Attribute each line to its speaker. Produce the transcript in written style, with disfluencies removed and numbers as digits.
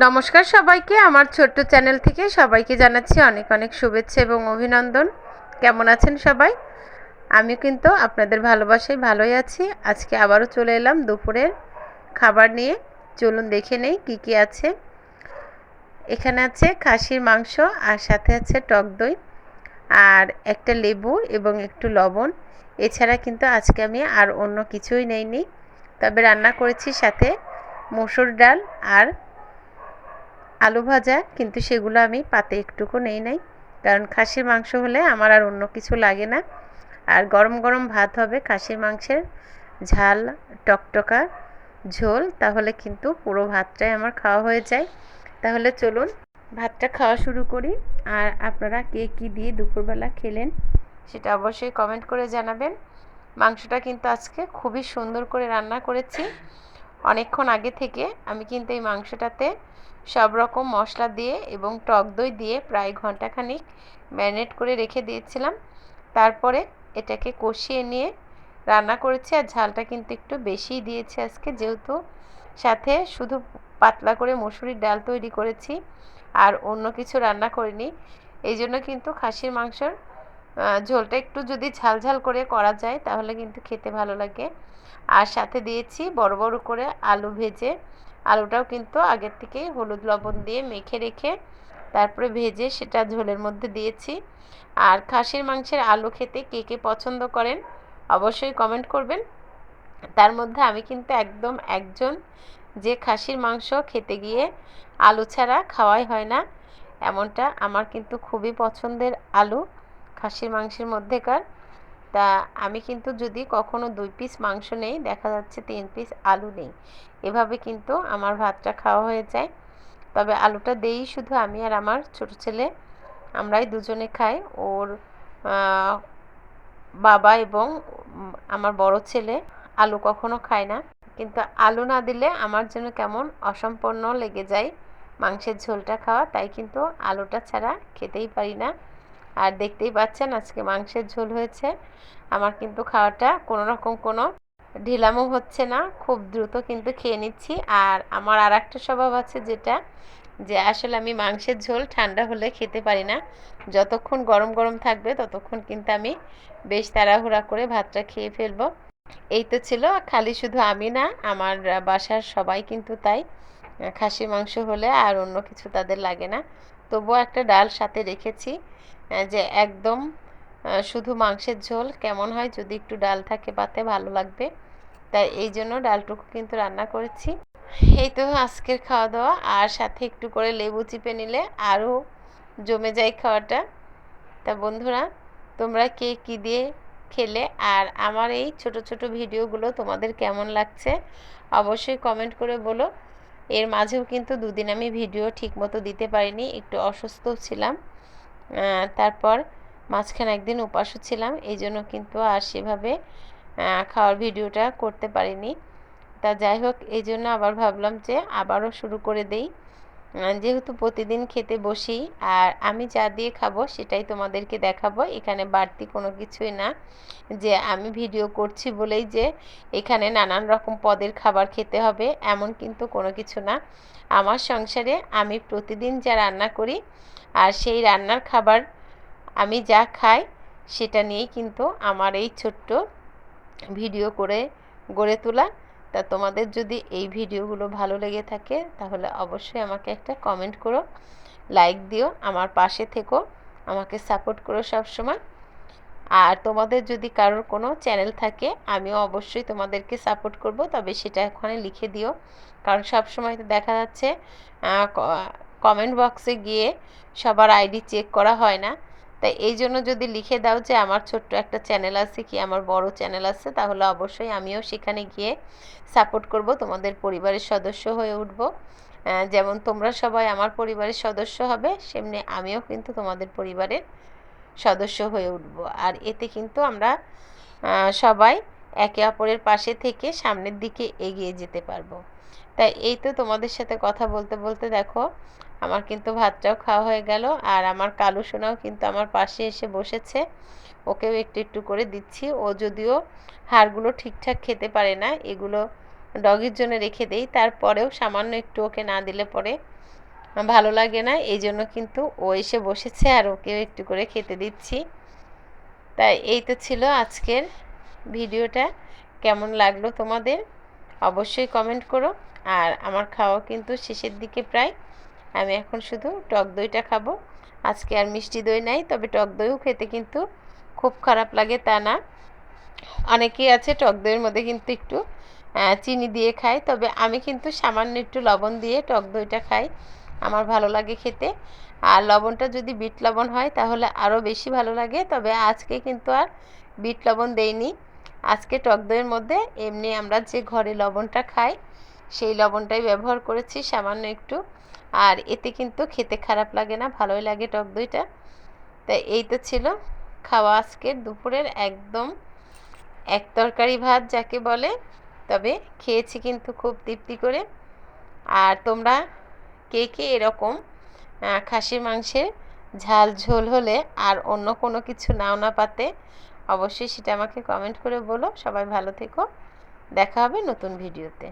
Speaker 1: নমস্কার সবাইকে, আমার ছোট্ট চ্যানেল থেকে সবাইকে জানাচ্ছি অনেক অনেক শুভেচ্ছা এবং অভিনন্দন। কেমন আছেন সবাই? আমি কিন্তু আপনাদের ভালোবাসায় ভালোই আছি। আজকে আবারও চলে এলাম দুপুরের খাবার নিয়ে। চলুন দেখে নেই কি কি আছে। এখানে আছে খাসির মাংস, আর সাথে আছে টক দই, আর একটা লেবু এবং একটু লবণ। এছাড়া কিন্তু আজকে আমি আর অন্য কিছুই নেইনি। তবে রান্না করেছি সাথে মসুর ডাল আর আলু ভাজা, কিন্তু সেগুলো আমি পাতে একটুকু নেই নাই, কারণ খাসির মাংস হলে আমার আর অন্য কিছু লাগে না। আর গরম গরম ভাত হবে খাসির মাংসের ঝাল টকটকা ঝোল, তাহলে কিন্তু পুরো ভাতটাই আমার খাওয়া হয়ে যায়। তাহলে চলুন ভাতটা খাওয়া শুরু করি। আর আপনারা কে কী দিয়ে দুপুরবেলা খেলেন সেটা অবশ্যই কমেন্ট করে জানাবেন। মাংসটা কিন্তু আজকে খুবই সুন্দর করে রান্না করেছি। অনেকক্ষণ আগে থেকে আমি কিন্তু এই মাংসটাতে সব রকম মশলা দিয়ে এবং টক দই দিয়ে প্রায় ঘন্টাখানিক ম্যারিনেট করে রেখে দিয়েছিলাম। তারপরে এটাকে কষিয়ে নিয়ে রান্না করেছি। আর ঝালটা কিন্তু একটু বেশিই দিয়েছি আজকে, যেহেতু সাথে শুধু পাতলা করে মসুরির ডাল তৈরি করেছি আর অন্য কিছু রান্না করিনি। এই জন্য কিন্তু খাসির মাংসর ঝোলটা একটু যদি ঝাল ঝাল করে করা যায় তাহলে কিন্তু খেতে ভালো লাগে। আর সাথে দিয়েছি বড় বড় করে আলু ভেজে। আলুটাও কিন্তু আগের থেকেই হলুদ লবণ দিয়ে মেখে রেখে তারপরে ভেজে সেটা ঝোলের মধ্যে দিয়েছি। আর খাসির মাংসের আলু খেতে কে কে পছন্দ করেন অবশ্যই কমেন্ট করবেন। তার মধ্যে আমি কিন্তু একদম একজন যে খাসির মাংস খেতে গিয়ে আলু ছাড়া খাওয়াই হয় না, এমনটা। আমার কিন্তু খুবই পছন্দের আলু খাসির মাংসের মধ্যেকার। তা আমি কিন্তু যদি কখনো 2 পিস মাংস নেই, দেখা যাচ্ছে 3 পিস আলু নেই, এভাবে কিন্তু আমার ভাতটা খাওয়া হয়ে যায়। তবে আলুটা দেই শুধু আমি আর আমার ছোট ছেলে, আমরাই দুজনে খাই। ওর বাবা এবং আমার বড় ছেলে আলু কখনো খায় না। কিন্তু আলু না দিলে আমার যেন কেমন অসম্পূর্ণ লেগে যায় মাংসের ঝোলটা খাওয়া, তাই কিন্তু আলুটা ছাড়া খেতেই পারি না। আর দেখতেই পাচ্ছেন আজকে মাংসের ঝোল হয়েছে। আমার কিন্তু খাওয়াটা কোনো রকম কোনো ঢিলামো হচ্ছে না, খুব দ্রুত কিন্তু খেয়ে নিচ্ছি। আর আমার আর একটা স্বভাব আছে, যেটা যে আসলে আমি মাংসের ঝোল ঠান্ডা হলে খেতে পারি না। যতক্ষণ গরম গরম থাকবে ততক্ষণ কিন্তু আমি বেশ তাড়াহুড়া করে ভাতটা খেয়ে ফেলবো। এই তো ছিল, খালি শুধু আমি না, আমার বাসার সবাই কিন্তু তাই। খাসির মাংস হলে আর অন্য কিছু তাদের লাগে না। তবুও একটা ডাল সাথে রেখেছি, যে একদম শুধু মাংসের ঝোল কেমন হয় যদি একটু ডাল থাকে পাতে, ভালো লাগবে। তাই এই জন্য ডালটুকু কিন্তু রান্না করেছি। এই তো আজকের খাওয়া দাওয়া। আর সাথে একটু করে লেবু চিপে নিলে আরও জমে যায় খাওয়াটা। তা বন্ধুরা, তোমরা কে কী দিয়ে খেলে আর আমার এই ছোট ছোট ভিডিওগুলো তোমাদের কেমন লাগছে অবশ্যই কমেন্ট করে বলো। এর মাঝেও কিন্তু 2 দিন আমি ভিডিও ঠিকমতো দিতে পারিনি, একটু অসুস্থ ছিলাম। তারপর মাঝখানে একদিন উপাসও ছিলাম, এই জন্য কিন্তু আর সেভাবে খাওয়ার ভিডিওটা করতে পারিনি। তা যাই হোক, এই জন্য আবার ভাবলাম যে আবারও শুরু করে দেই, যেহেতু প্রতিদিন খেতে বসি আর আমি যা দিয়ে খাবো সেটাই তোমাদেরকে দেখাবো। এখানে বাড়তি কোনো কিছুই না, যে আমি ভিডিও করছি বলেই যে এখানে নানান রকম পদের খাবার খেতে হবে এমন কিন্তু কোনো কিছু না। আমার সংসারে আমি প্রতিদিন যা রান্না করি আর সেই রান্নার খাবার আমি যা খাই সেটা নিয়েই কিন্তু আমার এই ছোট্ট ভিডিও করে গড়ে তোলা। তা তোমাদের যদি এই ভিডিওগুলো ভালো লেগে থাকে তাহলে অবশ্যই আমাকে একটা কমেন্ট করো, লাইক দিও, আমার পাশে থেকো, আমাকে সাপোর্ট করো সব সময়। আর তোমাদের যদি কারোর কোনো চ্যানেল থাকে আমিও অবশ্যই তোমাদেরকে সাপোর্ট করব, তবে সেটা ওখানে লিখে দিও, কারণ সব সময় তো দেখা যাচ্ছে কমেন্ট বক্সে গিয়ে সবার আইডি চেক করা হয় না। তাই এই জন্য যদি লিখে দাও যে আমার ছোট্ট একটা চ্যানেল আছে কি আমার বড় চ্যানেল আছে, তাহলে অবশ্যই আমিও সেখানে গিয়ে সাপোর্ট করব, তোমাদের পরিবারের সদস্য হয়ে উঠব। যেমন তোমরা সবাই আমার পরিবারের সদস্য হবে, সেমনি আমিও কিন্তু তোমাদের পরিবারের সদস্য হয়ে উঠব। আর এতে কিন্তু আমরা সবাই একে অপরের পাশে থেকে সামনের দিকে এগিয়ে যেতে পারবো। তাই এই তো তোমাদের সাথে কথা বলতে বলতে দেখো আমার কিন্তু ভাতটাও খাওয়া হয়ে গেল। আর আমার কালু সোনাও কিন্তু আমার পাশে এসে বসেছে, ওকেও একটু একটু করে দিচ্ছি। ও যদিও হাড়গুলো ঠিকঠাক খেতে পারে না, এগুলো ডগির জন্য রেখে দেই, তারপরেও সামান্য একটু ওকে না দিলে পরে ভালো লাগে না। এই জন্য কিন্তু ও এসে বসেছে আর ওকেও একটু করে খেতে দিচ্ছি। তাই এই তো ছিল আজকের ভিডিওটা। কেমন লাগলো তোমাদের অবশ্যই কমেন্ট করো। আর আমার খাওয়া কিন্তু শেষের দিকে প্রায়। আমি এখন শুধু টক দইটা খাবো। আজকে আর মিষ্টি দই নাই, তবে টক দইও খেতে কিন্তু খুব খারাপ লাগে তা না। অনেকেই আছে টক দইয়ের মধ্যে কিন্তু একটু চিনি দিয়ে খায়, তবে আমি কিন্তু সামান্য একটু লবণ দিয়ে টক দইটা খাই, আমার ভালো লাগে খেতে। আর লবণটা যদি বিট লবণ হয় তাহলে আরও বেশি ভালো লাগে, তবে আজকে কিন্তু আর বিট লবণ দেইনি। আজকে টক দইয়ের মধ্যে এমনি আমরা যে ঘরে লবণটা খাই সেই লবণটাই ব্যবহার করেছি সামান্য একটু। আর এতে কিন্তু খেতে খারাপ লাগে না, ভালোই লাগে টক দইটা। তাই এই তো ছিল খাওয়া আজকের দুপুরের একদম এক তরকারি ভাত যাকে বলে। তবে খেয়েছি কিন্তু খুব তৃপ্তি করে। আর তোমরা কে কে এরকম খাসির মাংসের ঝাল ঝোল হলে আর অন্য কোনো কিছু নাও না পাতে, অবশ্যই সেটা আমাকে কমেন্ট করে বলো। সবাই ভালো থেকো, দেখা হবে নতুন ভিডিওতে।